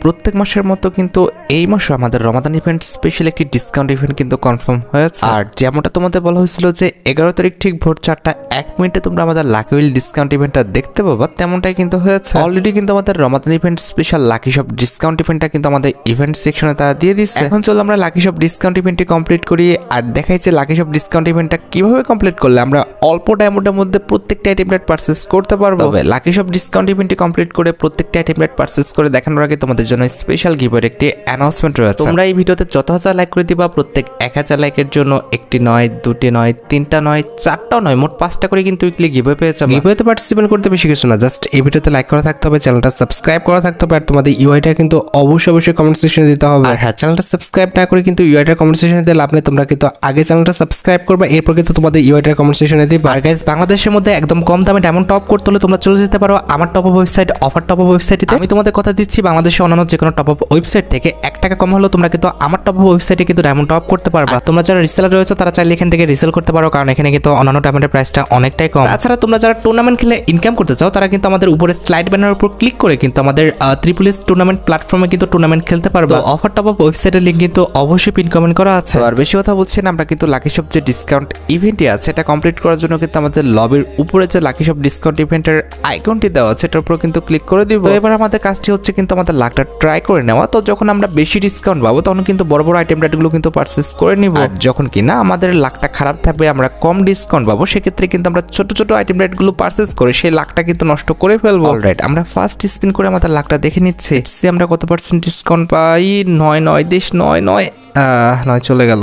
প্রত্যেক মাসের মতো কিন্তু এই মাসে আমাদের রমাদান ইভেন্ট স্পেশাল একটি ডিসকাউন্ট ইভেন্ট কিন্তু কনফার্ম হয়েছে। আর যেমনটা তোমাদের বলা হয়েছিল যে 11 তারিখ ঠিক ভোর 4:01 তোমরা আমাদের লাকি উইল ডিসকাউন্ট ইভেন্টটা দেখতে পাবা, তেমনটাই কিন্তু হয়েছে। অলরেডি কিন্তু আমাদের Ramadan event special lucky shop discount ইভেন্টটা কিন্তু আমাদের ইভেন্ট সেকশনে তারা দিয়ে দিচ্ছে। এখন চলো আমরা লাকি শপ ডিসকাউন্ট ইভেন্টটি কমপ্লিট করি আর দেখাই যে লাকি শপ ডিসকাউন্ট ইভেন্টটা কিভাবে কমপ্লিট করলে আমরা অল্প ডায়মন্ডের মধ্যে প্রত্যেকটা আইটেম রেট পারচেজ করতে পারবো। লাকি শপ ডিসকাউন্ট ইভেন্টটি কমপ্লিট করে প্রত্যেকটা আইটেম রেট পারচেজ করে দেখানোর আগে তোমাদের জন্য স্পেশাল গিভওয়ের একটি অ্যানাউন্সমেন্ট রয়েছে। তোমরা এই ভিডিওতে যত হাজার লাইক করে দিবা প্রত্যেক 1000 লাইকের জন্য একটি নয়, দুটি নয়, তিনটা নয়, চারটাও নয়, মোট 5টা করে কিন্তু উইকলি গিভওয়ে পেয়ে যাবে। গিভওয়েতে পার্টিসিপেট করতে বেশি কিছু না, জাস্ট এই ভিডিওতে লাইক করা থাকতে হবে, চ্যানেলটা সাবস্ক্রাইব করা থাকতে হবে আর তোমাদের ইউআইটা কিন্তু অবশ্যই কমেন্ট সেকশনে দিতে হবে। আর হ্যাঁ, চ্যানেলটা সাবস্ক্রাইব না করে কিন্তু ইউআইটা কমেন্ট সেকশনে দিতে লাভ নেই, তোমরা কিন্তু আগে চ্যানেলটা সাবস্ক্রাইব করবে এরপর কিন্তু তোমাদের ইউআইটা কমেন্ট সেকশনে দিবা। আর গাইস, বাংলাদেশের মধ্যে একদম কম দামে ডায়মন্ড টপ করতে হলে তোমরা চলে যেতে পারো আমার top up website offer top up ওয়েবসাইটে। আমি তোমাদের কথা দিচ্ছি বাংলাদেশের অন্যান্য যে কোনো টপ আপ ওয়েবসাইট থেকে 1 টাকা কম হলেও তোমরা কিন্তু আমার টপ আপ ওয়েবসাইটে কিন্তু ডায়মন্ড টপ করতে পারবা। তোমরা যারা রিসেলার রয়েছে তারা চাইলে এখান থেকে রিসেল করতে পারো, কারণ এখানে কিন্তু অন্যান্য ডায়মন্ডের প্রাইসটা অনেকটাই কম। তাছাড়া তোমরা যারা টুর্নামেন্ট খেলে ইনকাম করতে চাও তারা কিন্তু আমাদের উপরে স্লাইড ব্যানারের উপর ক্লিক করে কিন্তু আমাদের ট্রিপল এস টুর্নামেন্ট প্ল্যাটফর্মে কিন্তু টুর্নামেন্ট খেলতে পারবে। অফার টপ আপ ওয়েবসাইটের লিংক কিন্তু অবশ্যই পিন কমেন্ট করা আছে। আর বেশি কথা বলছি না, আমরা কিন্তু লাকি শপ যে ডিসকাউন্ট ইভেন্টটি আছে এটা কমপ্লিট করার জন্য কিন্তু আমাদের লবির উপরে যে লাকি শপ ডিসকাউন্ট ইভেন্টের আইকনটি দেওয়া আছে এটার উপর কিন্তু ক্লিক করে দিব। তো এবার আমাদের কাজটি হচ্ছে কিন্তু আমাদের লাকটা ট্রাই করে নেওয়া। তো যখন আমরা বেশি ডিসকাউন্ট পাবো তখন কিন্তু বড় বড় আইটেম রেটগুলো কিন্তু পারচেস করে নিব। আর যখন কিনা আমাদের লাকটা খারাপ থাকবে, আমরা কম ডিসকাউন্ট পাবো, সেক্ষেত্রে কিন্তু আমরা ছোট ছোট আইটেম রেটগুলো পারচেস করে সেই লাকটা কিন্তু নষ্ট করে ফেলবো। অলরাইট, আমরা ফার্স্ট স্পিন করে আমাদের লাকটা দেখে নিচ্ছি আমরা কত পার্সেন্ট ডিসকাউন্ট পাই। 9 চলে গেল।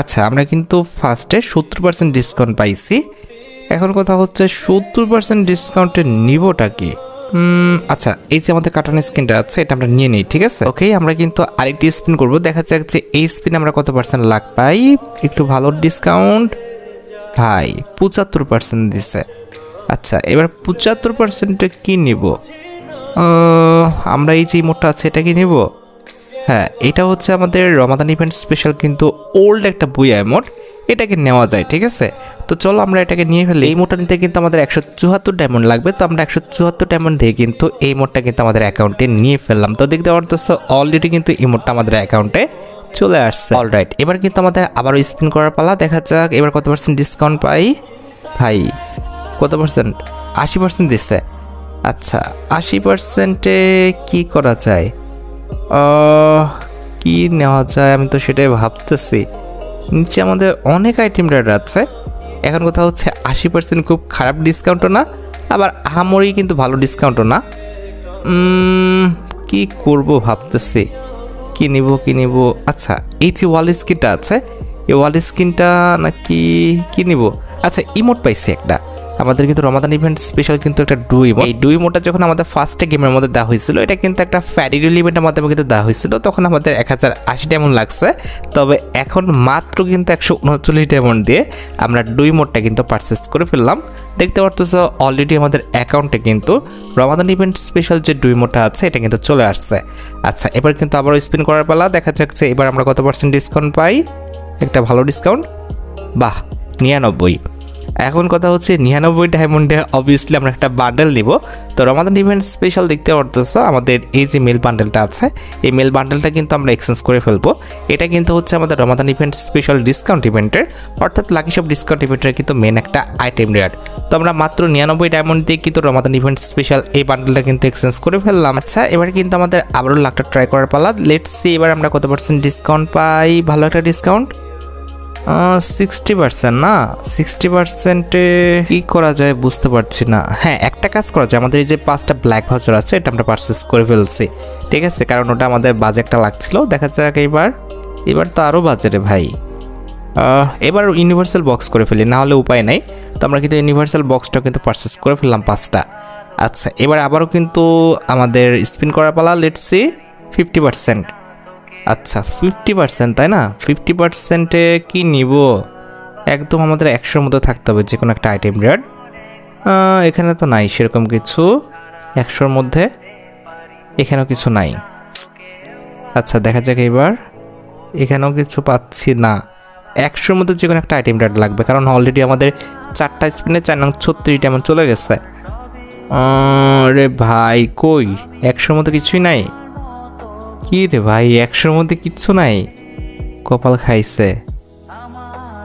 আচ্ছা, আমরা কিন্তু ফার্স্টে 70% ডিসকাউন্ট পাইছি। এখন কথা হচ্ছে 70% ডিসকাউন্টে নিবটা কি? আচ্ছা, এই যে আমাদের কাটানো স্ক্রিনটা আছে এটা আমরা নিয়ে নিই, ঠিক আছে? ওকে, আমরা কিন্তু আরেকটি স্পিন করবো, দেখা যাক যে এই স্পিন আমরা কত পার্সেন্ট লাখ পাই। একটু ভালো ডিসকাউন্ট ভাই, 75% দিছে। আচ্ছা, এবার 75%-এ কি নিব? আমরা এই যে মোটটা আছে এটা কি নিব? হ্যাঁ, এটা হচ্ছে আমাদের রমাদান ইভেন্ট স্পেশাল কিন্তু ওল্ড একটা বুয়া মোট, এটাকে নেওয়া যায়, ঠিক আছে? তো চলো আমরা এটাকে নিয়ে ফেলি। এই মোটটা নিতে কিন্তু আমাদের 174 ডায়মন্ড লাগবে, তো আমরা 174 ডায়মন্ড দিয়ে কিন্তু এই মোটটা কিন্তু আমাদের অ্যাকাউন্টে নিয়ে ফেললাম। তো দেখতে পারতেছো অলরেডি কিন্তু এই মোটটা আমাদের অ্যাকাউন্টে চলে আসছে। অলরাইট, এবার কিন্তু আমাদের আবারও স্পিন করার পালা, দেখা যাক এবার কত পার্সেন্ট ডিসকাউন্ট পাই। ভাই কত পার্সেন্ট? 80% দিচ্ছে। আচ্ছা, 80%-এ কি করা যায়? কি নেওয়া যায় আমি তো সেটাই ভাবতেছি। নিচে আমাদের অনেক আইটেম রেট আছে। এখন কথা হচ্ছে 80% খুব খারাপ ডিসকাউন্টও না, আবার আহামরি কিন্তু ভালো ডিসকাউন্টও না। কি করব ভাবতেছি, কি নিব? আচ্ছা, এই যে ওয়াল স্কিনটা আছে, এই ওয়াল স্কিনটা নাকি কি নিব? আচ্ছা, ইমোট পাইছি একটা। আমাদের কিন্তু রমাদান ইভেন্ট স্পেশাল কিন্তু একটা এই ডুই মোটটা যখন আমাদের ফার্স্টে গেমের মধ্যে দেওয়া হয়েছিল, এটা কিন্তু একটা ফ্যাডিউল ইভেন্টের মাধ্যমে কিন্তু দেওয়া হয়েছিল, তখন আমাদের 1080 ডায়মন্ড লাগছে। তবে এখন মাত্র কিন্তু 139 ডায়মন্ড দিয়ে আমরা ডুই মোটটা কিন্তু পারচেস করে ফেললাম। দেখতে পারতেছো অলরেডি আমাদের অ্যাকাউন্টে কিন্তু রমাদান ইভেন্ট স্পেশাল যে ডুই মোটটা আছে এটা কিন্তু চলে আসছে। আচ্ছা, এবার কিন্তু আবারও স্পিন করার পালা, দেখা যাচ্ছে এবার আমরা কত পার্সেন্ট ডিসকাউন্ট পাই। একটা ভালো ডিসকাউন্ট, বাহ, 99। এখন কথা হচ্ছে 99 ডায়মন্ডে অবভিয়াসলি আমরা একটা বান্ডেল নিব। তো রমাদান ইভেন্ট স্পেশাল দেখতে পারতেছো আমাদের এই যে মেল বান্ডেলটা আছে, এই মেল বান্ডেলটা কিন্তু আমরা এক্সচেঞ্জ করে ফেলবো। এটা কিন্তু হচ্ছে আমাদের রমাদান ইভেন্ট স্পেশাল ডিসকাউন্ট ইভেন্টের, অর্থাৎ লাকি শপ ডিসকাউন্ট ইভেন্টের কিন্তু মেন একটা আইটেম রেট। তো আমরা মাত্র 99 ডায়মন্ড দিয়ে কিন্তু রমাদান ইভেন্ট স্পেশাল এই বান্ডেলটা কিন্তু এক্সচেঞ্জ করে ফেললাম। আচ্ছা, এবার কিন্তু আমাদের আবারও লাখটা ট্রাই করার পালা। লেটস সি এবার আমরা কত পার্সেন্ট ডিসকাউন্ট পাই। ভালো একটা ডিসকাউন্ট, 60% না, 60%-এ কি করা যায় বুঝতে পারছি না। হ্যাঁ, একটা কাজ করা যায়, আমাদের এই যে 5টা ব্ল্যাক ভাউচার আছে এটা আমরা পারচেস করে ফেলছি, ঠিক আছে? কারণ ওটা আমাদের বাজেটটা লাগছিল। দেখা যাক এবার তো আরও বাজেটে ভাই। এবার ইউনিভার্সাল বক্স করে ফেলি, না হলে উপায় নাই। তো আমরা কিন্তু ইউনিভার্সাল বক্সটা কিন্তু পারচেস করে ফেললাম 5টা। আচ্ছা, এবার আবারও কিন্তু আমাদের স্পিন করার পালা। Let's see 50%। আচ্ছা, 50% তাই না? 50%-এ কি নিব? একদম আমাদের 100-র মধ্যে থাকতে হবে যে কোনো একটা আইটেম রেট। এখানে তো নাই সেরকম কিছু 100-র মধ্যে, এখানেও কিছু নাই। আচ্ছা, দেখা যাক এবার, এখানেও কিছু পাচ্ছি না। 100-র মধ্যে যে কোনো একটা আইটেম রেট লাগবে, কারণ অলরেডি আমাদের 4টা স্পিনে 436 ডায়মন্ড চলে গেছে। রে ভাই, কই 100-র মধ্যে কিছুই নাই। কি রে ভাই 100-র মধ্যে কিচ্ছু নাই, কপাল খাইছে।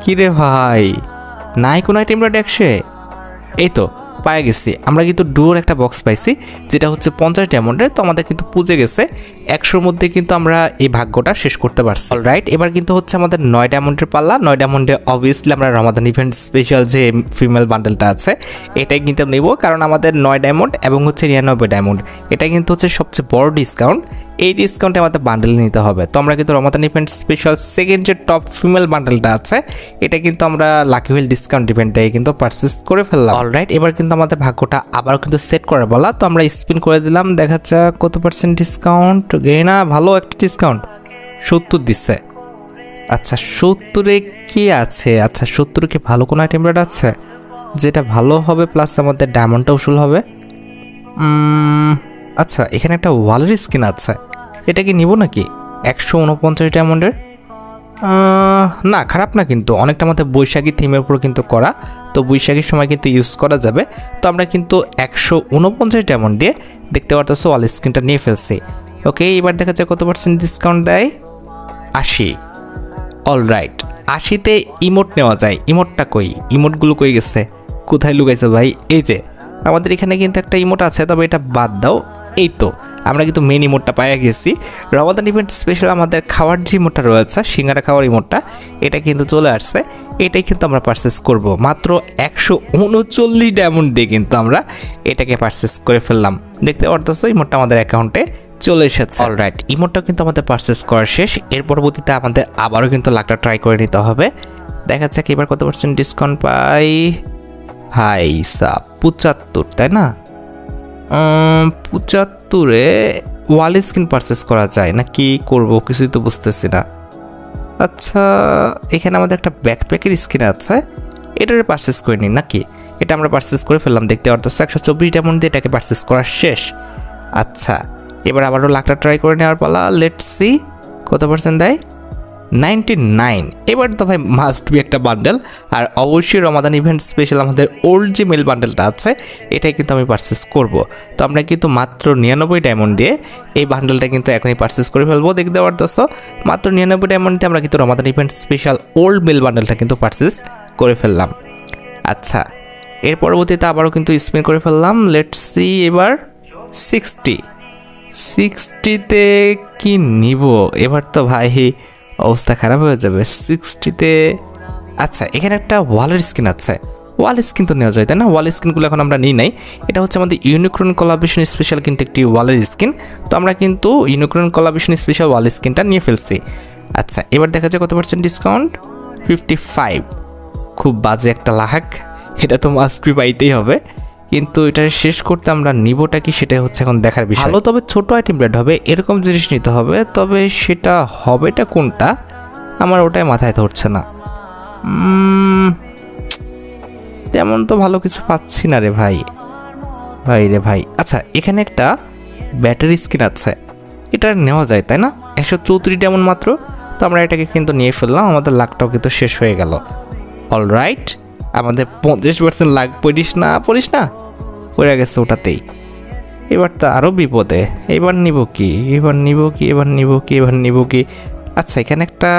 কি রে ভাই নাই কোনো আইটেম রেট 100? এই তো পায়ে গেছি, আমরা কিন্তু ডুয়োর একটা বক্স পাইছি যেটা হচ্ছে 50 ডায়মন্ডের। তো আমাদের কিন্তু পুজে গেছে 100-র মধ্যে কিন্তু আমরা এই ভাগ্যটা শেষ করতে পারছি। অলরাইট, এবার কিন্তু হচ্ছে আমাদের 9 ডায়মন্ডের পাল্লা। 9 ডায়মন্ডে অবভিয়াসলি আমরা রমাদান ইভেন্ট স্পেশাল যে ফিমেল বান্ডেলটা আছে এটাই কিন্তু নেব, কারণ আমাদের 9 ডায়মন্ড এবং হচ্ছে 99 ডায়মন্ড এটা কিন্তু হচ্ছে সবচেয়ে বড় ডিসকাউন্ট। এই ডিসকাউন্টে আমাদের বান্ডেল নিতে হবে। তো আমরা কিন্তু রমাদান ইভেন্ট স্পেশাল সেকেন্ড যে টপ ফিমেল বান্ডেলটা আছে এটা কিন্তু আমরা লাকি হুইল ডিসকাউন্ট ইভেন্ট থেকে কিন্তু পারচেস করে ফেললাম। অলরাইট, এবার কিন্তু আমাদের ভাগ্যটা আবারও কিন্তু সেট করে বলা। তো আমরা স্পিন করে দিলাম, দেখা যাক কত পার্সেন্ট ডিসকাউন্ট। না, ভালো একটা ডিসকাউন্ট 70 দিচ্ছে। আচ্ছা 70-এ কি আছে? আচ্ছা 70-এ কি ভালো কোনো আইটেম রেট আছে যেটা ভালো হবে প্লাস আমাদের ডায়মন্ডটা উসুল হবে? আচ্ছা এখানে একটা ওয়ালের স্কিন আছে, এটা কি নিব নাকি? 149 ডায়মন্ডের। না খারাপ না, কিন্তু অনেকটা আমাদের বৈশাখী থিমের উপর কিন্তু করা, তো বৈশাখীর সময় কিন্তু ইউজ করা যাবে। তো আমরা কিন্তু 149 ডায়মন্ড দিয়ে দেখতে পারতেছো ওয়াল স্ক্রিনটা নিয়ে ফেলছি। ওকে, এবার দেখা যায় কত পার্সেন্ট ডিসকাউন্ট দেয়। 80। অলরাইট, 80-তে ইমোট নেওয়া যায়। ইমোটটা কই? ইমোটগুলো কই গেছে? কোথায় লুকাইছে ভাই? এই যে আমাদের এখানে কিন্তু একটা ইমোট আছে, তবে এটা বাদ দাও। এই তো আমরা কিন্তু মেন ইমোটটা পাইয়া গেছি। রমাদান ইভেন্ট স্পেশাল আমাদের খাওয়ার যে ইমোটটা রয়েছে, সিঙ্গারা খাওয়ার ইমোটটা, এটা কিন্তু চলে আসছে। এটাই কিন্তু আমরা পারচেস করব মাত্র 139 ডায়মন্ড দিয়ে কিন্তু আমরা এটাকে পারচেস করে ফেললাম। দেখতে পারতেছো ইমোটটা আমাদের অ্যাকাউন্টে চলে এসেছে। অলরাইট, ইমোটটা কিন্তু আমাদের পারচেস করা শেষ। এর পরবর্তীতে আমাদের আবারও কিন্তু লাখটা ট্রাই করে নিতে হবে। দেখা যাক এবার কত পার্সেন্ট ডিসকাউন্ট পাই। হাই সা 75, তাই না? 75-এ ওয়াল স্ক্রিন পারচেস করা যায় না? কি করবো কিছুই তো বুঝতেছি না। আচ্ছা এখানে আমাদের একটা ব্যাকপ্যাকের স্ক্রিন আছে, এটারে পারচেস করে নিন নাকি? এটা আমরা পারচেস করে ফেললাম। দেখতে পারতেছি 124 ডায়মন্ড দিয়ে এটাকে পারচেস করা শেষ। আচ্ছা এবার আবারও লাখটা ট্রাই করে নেওয়ার পালা। লেটস সি কত পার্সেন্ট দেয়। 99। এবার তো ভাই মাস্ট বি একটা বান্ডেল, আর অবশ্যই রমাদান ইভেন্ট স্পেশাল আমাদের ওল্ড যে মেল বান্ডেলটা আছে এটাই কিন্তু আমি পারচেস করব। তো আমরা কিন্তু মাত্র 99 ডায়মন্ড দিয়ে এই বান্ডেলটা কিন্তু এখনই পারচেস করে ফেলবো। দেখতে পারতেছো মাত্র 99 ডায়মন্ড দিয়ে আমরা কিন্তু রমাদান ইভেন্ট স্পেশাল ওল্ড মেল বান্ডেলটা কিন্তু পারচেস করে ফেললাম। আচ্ছা এর পরবর্তীতে আবারও কিন্তু স্পিন করে ফেললাম। লেটস সি এবার 60-তে কি নিব? এবার তো ভাই অবস্থা খারাপ হয়ে যাবে 60-তে। আচ্ছা এখানে একটা ওয়ালের স্কিন আছে, ওয়াল স্কিন তো নেওয়া যায় তাই না? ওয়াল স্কিনগুলো এখন আমরা নিই নাই। এটা হচ্ছে আমাদের ইউনিক্রন কোলাবরেশন স্পেশাল কিন্তু একটি ওয়ালের স্কিন। তো আমরা কিন্তু ইউনিক্রন কোলাবরেশন স্পেশাল ওয়াল স্কিনটা নিয়ে ফেলছি। আচ্ছা এবার দেখা যায় কত পার্সেন্ট ডিসকাউন্ট। 55। খুব বাজে একটা লাখ, এটা তো মাস্ট বি পাইতেই হবে, কিন্তু এটা শেষ করতে আমরা নিবোটা কি সেটা হচ্ছে এখন দেখার বিষয়। ভালো তবে ছোট আইটেম রেট হবে এরকম জিনিস নিতে হবে, তবে সেটা হবেটা কোনটা আমার ওটাই মাথায় ধরছে না। তেমন তো ভালো কিছু পাচ্ছি না রে ভাই রে ভাই। আচ্ছা এখানে একটা ব্যাটারি স্কিন আছে, এটা নেওয়া যায় তাই না? 134 ডায়মন্ড মাত্র। তো আমরা এটাকে কিন্তু নিয়ে ফেললাম, আমাদের লাখটাও কিন্তু শেষ হয়ে গেল। অলরাইট, আমাদের 50% লাখ পড়িস না পড়ে গেছে ওটাতেই। এবার তো আরও বিপদে। এবার নিব কি? আচ্ছা এখানে একটা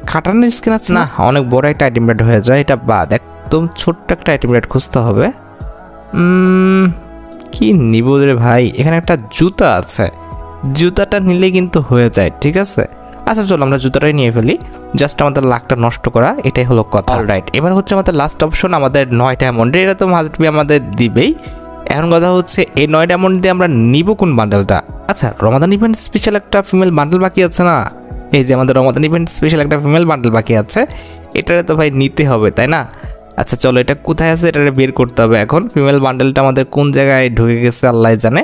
খাটানোর স্কিন আছে না? অনেক বড় একটা আইটেম রেট হয়ে যায়, এটা বাদ। একদম ছোট্ট একটা আইটেম রেট খুঁজতে হবে। কি নিব রে ভাই? এখানে একটা জুতা আছে, জুতাটা নিলে কিন্তু হয়ে যায়। ঠিক আছে আচ্ছা চলো আমরা জুতাটাই নিয়ে ফেলি, জাস্ট আমাদের লাখটা নষ্ট করা, এটাই হলো কথা। অলরাইট, এবার হচ্ছে আমাদের লাস্ট অপশন আমাদের 9 ডায়মন্ডের। এটা তো মাস্ট বি আমাদের দিবেই। এখন কথা হচ্ছে এই 9 ডায়মন্ড দিয়ে আমরা নিব কোন বান্ডেলটা? আচ্ছা রমাদান ইভেন্ট স্পেশাল একটা ফিমেল বান্ডেল বাকি আছে না? এই যে আমাদের রমাদান ইভেন্ট স্পেশাল একটা ফিমেল বান্ডেল বাকি আছে, এটারে তো ভাই নিতে হবে তাই না? আচ্ছা চলো এটা কোথায় আছে এটারে বের করতে হবে এখন। ফিমেল বান্ডেলটা আমাদের কোন জায়গায় ঢুকে গেছে আল্লাহ জানে।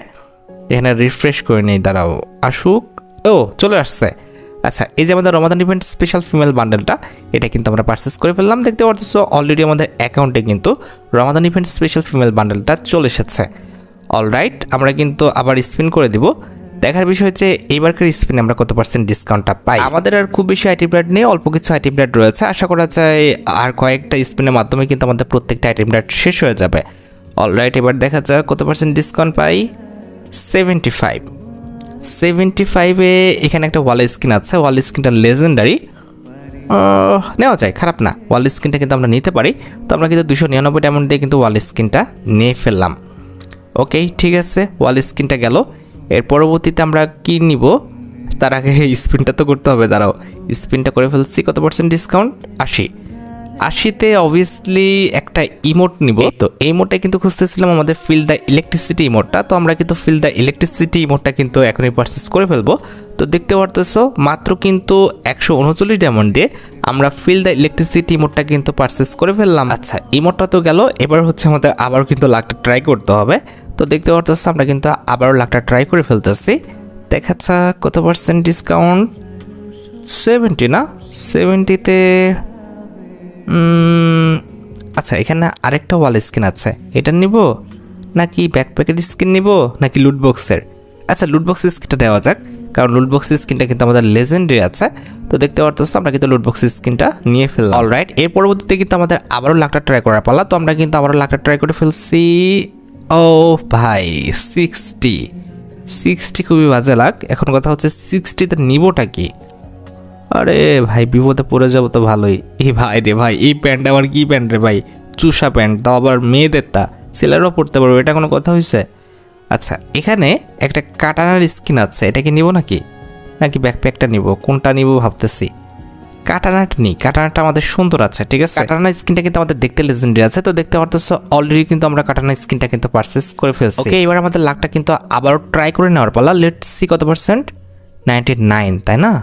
এখানে রিফ্রেশ করে নেই, দাঁড়াও আসুক। ও চলে আসছে। আচ্ছা এই যে আমাদের রমাদান ইভেন্ট স্পেশাল ফিমেল বান্ডেলটা, এটা কিন্তু আমরা পারচেস করে ফেললাম। দেখতে পাচ্ছ অলরেডি আমাদের অ্যাকাউন্টে কিন্তু রমাদান ইভেন্ট স্পেশাল ফিমেল বান্ডেলটা চলে এসেছে। অলরাইট, আমরা কিন্তু আবার স্পিন করে দিব। দেখার বিষয় হচ্ছে এইবারকার স্পিনে আমরা কত পার্সেন্ট ডিসকাউন্টটা পাই। আমাদের আর খুব বেশি আইটেম রেট নেই, অল্প কিছু আইটেম রেট রয়েছে। আশা করা যায় আর কয়েকটা স্পিনের মাধ্যমে কিন্তু আমাদের প্রত্যেকটা আইটেম রেট শেষ হয়ে যাবে। অলরাইট, এবার দেখা যাক কত পার্সেন্ট ডিসকাউন্ট পাই। 75। 75-এ এখানে একটা ওয়াল স্কিন আছে, ওয়াল স্কিনটা লেজেন্ডারি, নেওয়া যায়, খারাপ না। ওয়াল স্কিনটা কিন্তু আমরা নিতে পারি। তো আমরা কিন্তু 299 ডায়মন্ড দিয়ে কিন্তু ওয়াল স্কিনটা নিয়ে ফেললাম। ওকে, ঠিক আছে, ওয়াল স্কিনটা গেল। এর পরবর্তীতে আমরা কি নিব তার আগে স্পিনটা তো করতে হবে, দাঁড়াও। স্পিনটা করে ফেলছি। কত পার্সেন্ট ডিসকাউন্ট? 80-তে অবভিয়াসলি একটা ইমোট নিব। তো এই ইমোটটা কিন্তু খুঁজতেছিলাম আমাদের ফিল দ্য ইলেকট্রিসিটি ইমোটটা। তো আমরা কিন্তু ফিল দ্য ইলেকট্রিসিটি ইমোটটা কিন্তু এখনই পারচেস করে ফেলবো। তো দেখতে পারতেছো মাত্র কিন্তু 139 ডায়মন্ড দিয়ে আমরা ফিল দ্য ইলেকট্রিসিটি ইমোটটা কিন্তু পারচেস করে ফেললাম। আচ্ছা, ইমোটটা তো গেল, এবার হচ্ছে আমাদের আবার কিন্তু লাখটা ট্রাই করতে হবে। তো দেখতে পারতেছো আমরা কিন্তু আবারও লাখটা ট্রাই করে ফেলতেছি। দেখাচ্ছা কত পার্সেন্ট ডিসকাউন্ট? 70 না, 70-তে আচ্ছা, এখানে আরেকটা ওয়াল স্কিন আছে, এটা নিব নাকি ব্যাকপ্যাকের স্কিন নিব নাকি লুটবক্সের? আচ্ছা, লুটবক্স স্কিনটা দেওয়া যাক, কারণ লুটবক্স স্কিনটা কিন্তু আমাদের লেজেন্ডারি আছে। তো দেখতে পারতেছো আমরা কিন্তু লুটবক্স স্কিনটা নিয়ে ফেললাম। অলরাইট, এর পরবর্তীতে কিন্তু আমাদের আবারও লাখটা ট্রাই করার পালা। তো আমরা কিন্তু আবারও লাখটা ট্রাই করে ফেলছি। ও ভাই, 60 খুবই বাজে লাখ। এখন কথা হচ্ছে 60-তে নিবটা কি? আরে ভাই, বিপদে পড়ে যাবো তো ভালোই। এই ভাই রে ভাই, এই প্যান্ট আবার কি প্যান্ট রে ভাই? চুষা প্যান্ট, তাও আবার মেয়েদেরটা, ছেলেরাও পড়তে পারবে, এটা কোনো কথা হয়েছে? আচ্ছা, এখানে একটা কাটানার স্কিন আছে, এটা কি নিব নাকি ব্যাকপ্যাকটা নিব? কোনটা নিব ভাবতেছি। কাটানাটা নিই, কাটানাটা আমাদের সুন্দর আছে, ঠিক আছে। কাটানা স্কিনটা কিন্তু আমাদের দেখতে লেজেন্ডারি আছে। তো দেখতে পারতেছো অলরেডি কিন্তু আমরা কাটানা স্কিনটা কিন্তু পারচেস করে ফেলছি। ওকে, এবার আমাদের লাখটা কিন্তু আবারও ট্রাই করে নেওয়ার পালা। লেটস সি কত পার্সেন্ট। 99, তাই না?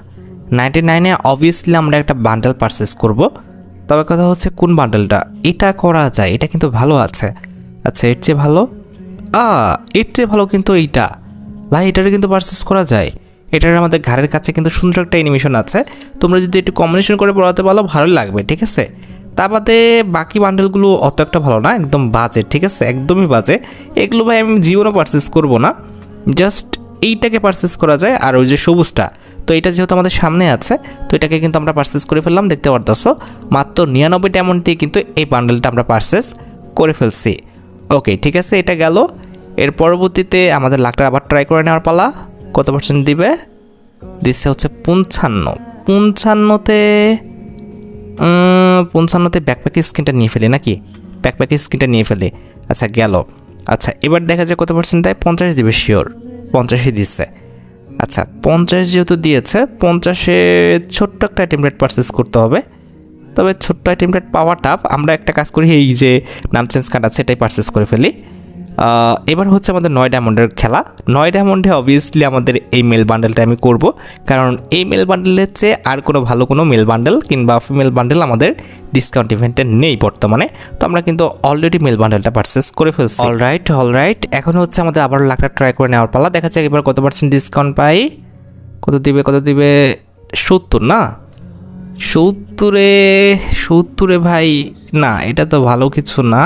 99-এ অবভিয়াসলি আমরা একটা বান্ডেল পারচেস করব। তবে কথা হচ্ছে কোন বান্ডেলটা? এটা করা যায়, এটা কিন্তু ভালো আছে। আচ্ছা, এর চেয়ে ভালো, এর চেয়ে ভালো কিন্তু এইটা ভাই, এটারে কিন্তু পারচেস করা যায়। এটার আমাদের ঘাড়ের কাছে কিন্তু সুন্দর একটা অ্যানিমেশন আছে। তোমরা যদি একটু কম্বিনেশন করে পড়াতে পারো ভালো লাগবে, ঠিক আছে। তা বাদে বাকি বান্ডেলগুলো অত একটা ভালো না, একদম বাজে, ঠিক আছে, একদমই বাজে। এগুলো ভাই আমি জীবনও পারচেস করব না, জাস্ট এইটাকে পারচেস করা যায়। আর ওই যে সবুজটা, তো এটা যেহেতু আমাদের সামনে আছে, তো এটাকে কিন্তু আমরা পারচেস করে ফেললাম। দেখতে পারতেছো মাত্র 99 ডায়মন্ড দিয়ে কিন্তু এই বান্ডেলটা আমরা পারচেস করে ফেলছি। ওকে, ঠিক আছে, এটা গেল। এর পরবর্তীতে আমাদের লাখটা আবার ট্রাই করে নেওয়ার পালা। কত পার্সেন্ট দিবে? দিচ্ছে হচ্ছে 55-তে ব্যাকপ্যাকের স্কিনটা নিয়ে ফেলি নাকি? ব্যাকপ্যাকের স্কিনটা নিয়ে ফেলি। আচ্ছা, গেল। আচ্ছা, এবার দেখা যায় কত পার্সেন্ট দেয়। 50 দিবে, শিওর 50-ই দিচ্ছে। আচ্ছা, 50 যেহেতু দিয়েছে, 50-এ ছোট্ট একটা আইটেম রেট পারচেস করতে হবে। তবে ছোট্ট আইটেম রেট পাওয়া টাফ। আমরা একটা কাজ করি, এই যে নাম চেঞ্জ কার্ড আছে এটাই পারচেস করে ফেলি। এবার হচ্ছে আমাদের 9 ডায়মন্ডের খেলা। 9 ডায়মন্ডে অবভিয়াসলি আমাদের এই মেল বান্ডেলটা আমি করব, কারণ এই মেল বান্ডেলের চেয়ে আর কোনো ভালো কোনো মেল বান্ডেল কিংবা ফিমেল বান্ডেল আমাদের ডিসকাউন্ট ইভেন্টে নেই বর্তমানে। তো আমরা কিন্তু অলরেডি মেল বান্ডেলটা পারচেস করে ফেলছি। অলরাইট, এখন হচ্ছে আমাদের আবার লাখটা ট্রাই করে নেওয়ার পালা। দেখা যাক এবার কত পার্সেন্ট ডিসকাউন্ট পাই। কত দিবে? 70 না? 70-এ ভাই না, এটা তো ভালো কিছু না।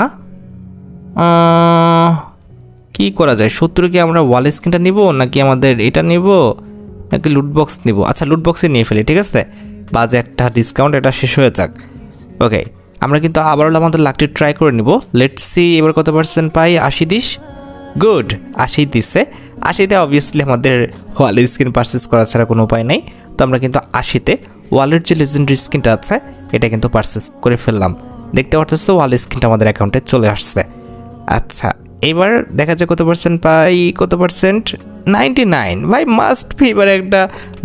কি করা যায়? 70-এ কি আমরা ওয়াল স্ক্রিনটা নিব নাকি আমাদের এটা নিব নাকি লুটবক্স নিব? আচ্ছা, লুটবক্সে নিয়ে ফেলি, ঠিক আছে। বাজে একটা ডিসকাউন্ট, এটা শেষ হয়ে যাক। ওকে, আমরা কিন্তু আবারও আমাদের লাখটি ট্রাই করে নিব। লেটস সি এবার কত পার্সেন্ট পাই। 80 দিস, গুড, 80 দিচ্ছে। 80-তে অবভিয়াসলি আমাদের ওয়াল স্ক্রিন পারচেস করা ছাড়া কোনো উপায় নেই। তো আমরা কিন্তু 80-তে ওয়ালের যে লেজেন্ডারি স্ক্রিনটা আছে এটা কিন্তু পারচেস করে ফেললাম। দেখতে পাচ্ছ ওয়াল স্ক্রিনটা আমাদের অ্যাকাউন্টে চলে আসছে। আচ্ছা, এবার দেখা যায় কত পার্সেন্ট পাই। কত পার্সেন্ট? 99 ভাই, মাস্ট বি এবার একটা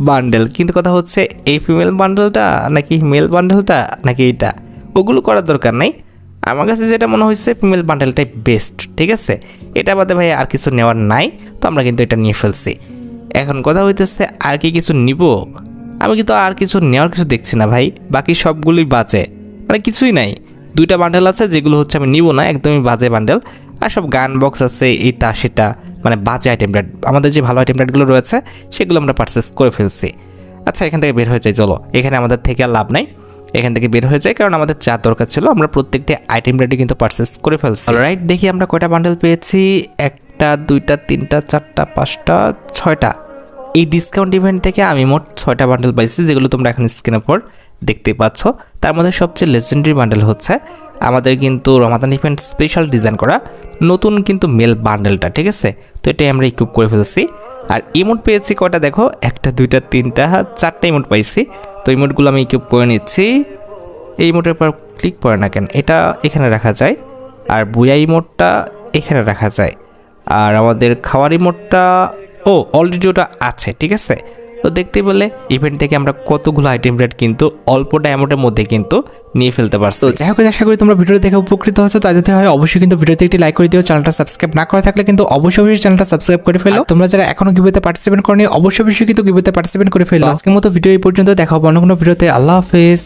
বান্ডেল। কিন্তু কথা হচ্ছে এই ফিমেল বান্ডেলটা নাকি মেল বান্ডেলটা নাকি এইটা, ওগুলো করার দরকার নাই। আমার কাছে যেটা মনে হচ্ছে ফিমেল বান্ডেলটাই বেস্ট, ঠিক আছে। এটা বাদে ভাই আর কিছু নেওয়ার নাই, তো আমরা কিন্তু এটা নিয়ে ফেলছি। এখন কথা হইতেছে আর কি কিছু নিব? আমি কিন্তু আর কিছু নেওয়ার কিছু দেখছি না ভাই, বাকি সবগুলোই বাজে, মানে কিছুই নাই। 2টা বান্ডেল আছে যেগুলো হচ্ছে আমি নিব না, একদমই বাজে বান্ডেল। আর সব গান বক্স আছে, এটা সেটা, মানে বাজে আইটেম রেট। আমাদের যে ভালো আইটেম রেটগুলো রয়েছে সেগুলো আমরা পারচেস করে ফেলছি। আচ্ছা, এখান থেকে বের হয়ে যাই, চলো। এখানে আমাদের থেকে আর লাভ নাই, এখান থেকে বের হয়ে যায়, কারণ আমাদের যা দরকার ছিল আমরা প্রত্যেকটি আইটেম রেটে কিন্তু পারচেস করে ফেলছি। অলরাইট, দেখি আমরা কয়টা বান্ডেল পেয়েছি। 1টা 2টা 3টা 4টা 5টা 6টা। এই ডিসকাউন্ট ইভেন্ট থেকে আমি মোট 6টা বান্ডেল পাইছি, যেগুলো তোমরা এখন স্ক্রিনের উপর দেখতে পাচ্ছ। তার মধ্যে সবচেয়ে লেজেন্ডারি বান্ডেল হচ্ছে আমাদের কিন্তু রমাদান ইভেন্ট স্পেশাল ডিজাইন করা নতুন কিন্তু মেল বান্ডেলটা, ঠিক আছে। তো এটাই আমরা ইকুইপ করে ফেলছি। আর ইমোট পেয়েছি কয়টা দেখো, 1 2 3 4টা ইমোট পাইছি। তো ইমোটগুলো আমি ইকুইপ করে নিচ্ছি। এই ইমোটের পর ক্লিক করে না কেন, এটা এখানে রাখা যায়। আর বুয়া ইমোটটা এখানে রাখা যায়। আর আমাদের খাওয়ার ইমোটটা অলরেডি ওটা আছে, ঠিক আছে। তো দেখতে পেলে ইভেন্ট থেকে আমরা কতগুলো আইটেম রেট কিন্তু অল্প অ্যামাউন্টের মধ্যে কিন্তু নিয়ে ফেলতে পারছি। তো যাই হোক, আশা করি তোমরা ভিডিও দেখে উপকৃত হয়েছো। তাই যদি হয় অবশ্যই কিন্তু ভিডিওতে একটি লাইক করে দিও। চ্যানেলটা সাবস্ক্রাইব না করা থাকলে কিন্তু অবশ্যই চ্যানেলটা সাবস্ক্রাইব করে ফেলো। তোমরা যারা এখনো গিভওয়েতে পার্টিসিপেট করনি অবশ্যই কিন্তু গিভওয়েতে পার্টিসিপেট করে ফেলো। আজকের মতো ভিডিও এই পর্যন্ত, দেখা হবে অন্য কোনো ভিডিওতে। আল্লাহ হাফেজ।